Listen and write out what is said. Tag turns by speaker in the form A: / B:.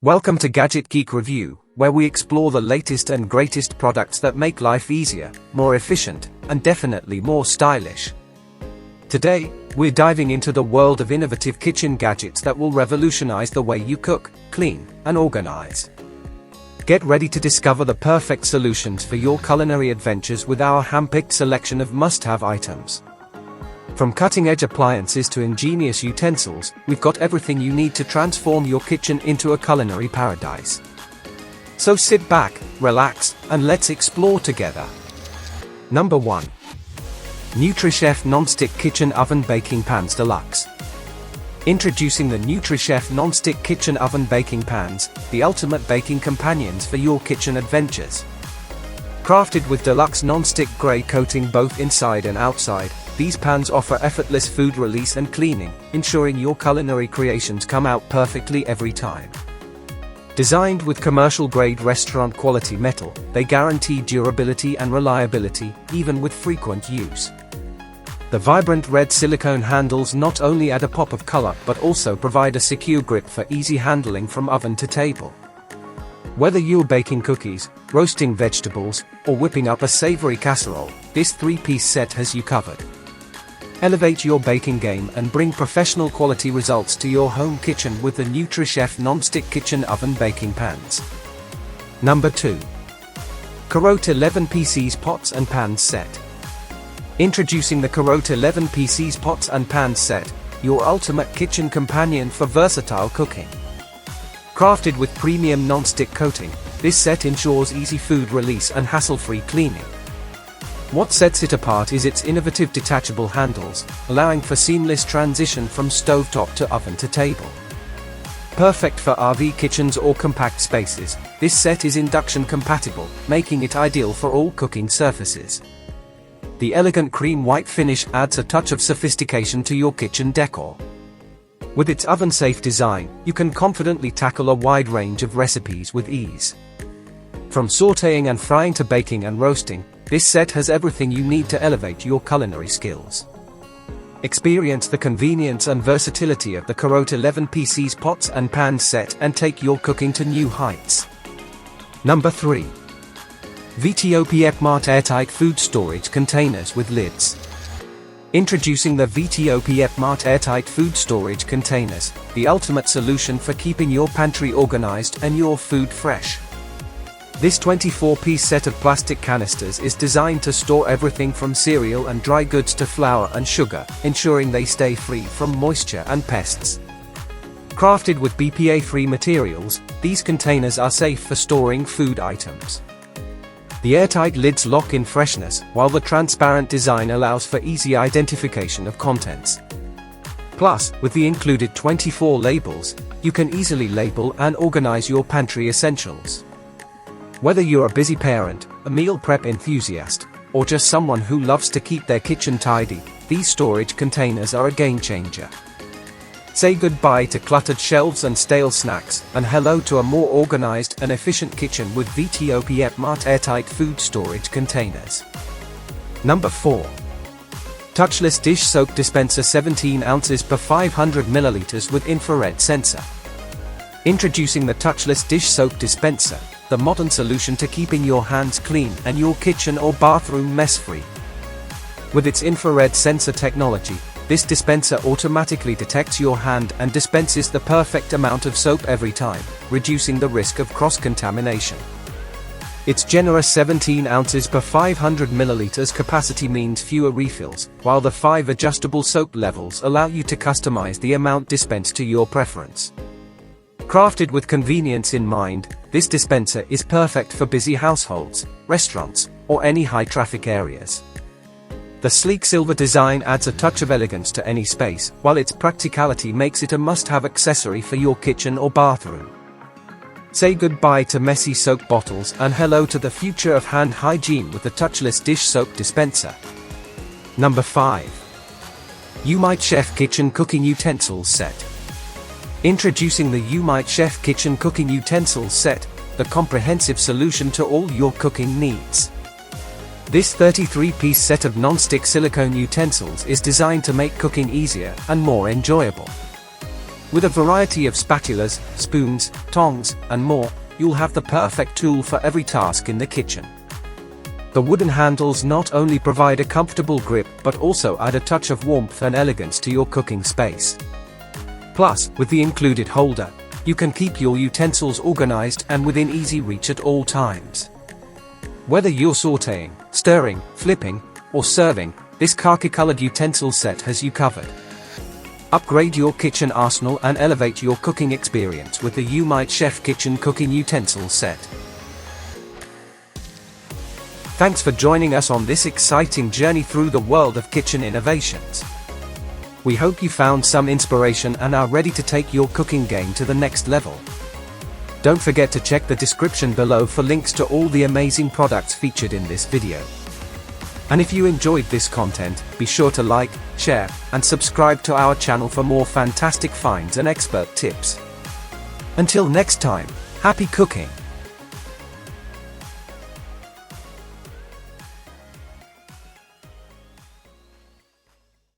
A: Welcome to Gadget Geek Review, where we explore the latest and greatest products that make life easier, more efficient, and definitely more stylish. Today, we're diving into the world of innovative kitchen gadgets that will revolutionize the way you cook, clean, and organize. Get ready to discover the perfect solutions for your culinary adventures with our hand-picked selection of must-have items. From cutting-edge appliances to ingenious utensils, we've got everything you need to transform your kitchen into a culinary paradise. So sit back, relax, and let's explore together. Number 1. NutriChef Non-Stick Kitchen Oven Baking Pans Deluxe. Introducing the NutriChef Non-Stick Kitchen Oven Baking Pans, the ultimate baking companions for your kitchen adventures. Crafted with deluxe non-stick gray coating both inside and outside, these pans offer effortless food release and cleaning, ensuring your culinary creations come out perfectly every time. Designed with commercial-grade restaurant-quality metal, they guarantee durability and reliability, even with frequent use. The vibrant red silicone handles not only add a pop of color but also provide a secure grip for easy handling from oven to table. Whether you're baking cookies, roasting vegetables, or whipping up a savory casserole, this three-piece set has you covered. Elevate your baking game and bring professional quality results to your home kitchen with the NutriChef Non-Stick Kitchen Oven Baking Pans. Number 2. Carotte 11 PCs Pots and Pans Set. Introducing the Carotte 11 PCs Pots and Pans Set, your ultimate kitchen companion for versatile cooking. Crafted with premium non-stick coating, this set ensures easy food release and hassle-free cleaning. What sets it apart is its innovative detachable handles, allowing for seamless transition from stovetop to oven to table. Perfect for RV kitchens or compact spaces, this set is induction compatible, making it ideal for all cooking surfaces. The elegant cream white finish adds a touch of sophistication to your kitchen decor. With its oven-safe design, you can confidently tackle a wide range of recipes with ease. From sautéing and frying to baking and roasting, this set has everything you need to elevate your culinary skills. Experience the convenience and versatility of the Carotte 11 PCs Pots and Pans Set and take your cooking to new heights. Number 3. VTOP Mart Airtight Food Storage Containers with Lids. Introducing the VTOP Mart Airtight Food Storage Containers, the ultimate solution for keeping your pantry organized and your food fresh. This 24-piece set of plastic canisters is designed to store everything from cereal and dry goods to flour and sugar, ensuring they stay free from moisture and pests. Crafted with BPA-free materials, these containers are safe for storing food items. The airtight lids lock in freshness, while the transparent design allows for easy identification of contents. Plus, with the included 24 labels, you can easily label and organize your pantry essentials. Whether you're a busy parent, a meal prep enthusiast, or just someone who loves to keep their kitchen tidy, these storage containers are a game-changer. Say goodbye to cluttered shelves and stale snacks, and hello to a more organized and efficient kitchen with VTOP Mart Airtight Food Storage Containers. Number 4. Touchless Dish Soap Dispenser 17 ounces per 500 milliliters with infrared sensor. Introducing the Touchless Dish Soap Dispenser, the modern solution to keeping your hands clean and your kitchen or bathroom mess-free. With its infrared sensor technology, this dispenser automatically detects your hand and dispenses the perfect amount of soap every time, reducing the risk of cross-contamination. Its generous 17 ounces per 500 milliliters capacity means fewer refills, while the 5 adjustable soap levels allow you to customize the amount dispensed to your preference. Crafted with convenience in mind, this dispenser is perfect for busy households, restaurants, or any high-traffic areas. The sleek silver design adds a touch of elegance to any space, while its practicality makes it a must-have accessory for your kitchen or bathroom. Say goodbye to messy soap bottles and hello to the future of hand hygiene with the Touchless Dish Soap Dispenser. Number 5. Umite Chef Kitchen Cooking Utensils Set. Introducing the Umite Chef Kitchen Cooking Utensils Set, the comprehensive solution to all your cooking needs. This 33-piece set of non-stick silicone utensils is designed to make cooking easier and more enjoyable. With a variety of spatulas, spoons, tongs, and more, you'll have the perfect tool for every task in the kitchen. The wooden handles not only provide a comfortable grip but also add a touch of warmth and elegance to your cooking space. Plus, with the included holder, you can keep your utensils organized and within easy reach at all times. Whether you're sautéing, stirring, flipping, or serving, this khaki-colored utensil set has you covered. Upgrade your kitchen arsenal and elevate your cooking experience with the Umite Chef Kitchen Cooking Utensil Set. Thanks for joining us on this exciting journey through the world of kitchen innovations. We hope you found some inspiration and are ready to take your cooking game to the next level. Don't forget to check the description below for links to all the amazing products featured in this video. And if you enjoyed this content, be sure to like, share, and subscribe to our channel for more fantastic finds and expert tips. Until next time, happy cooking!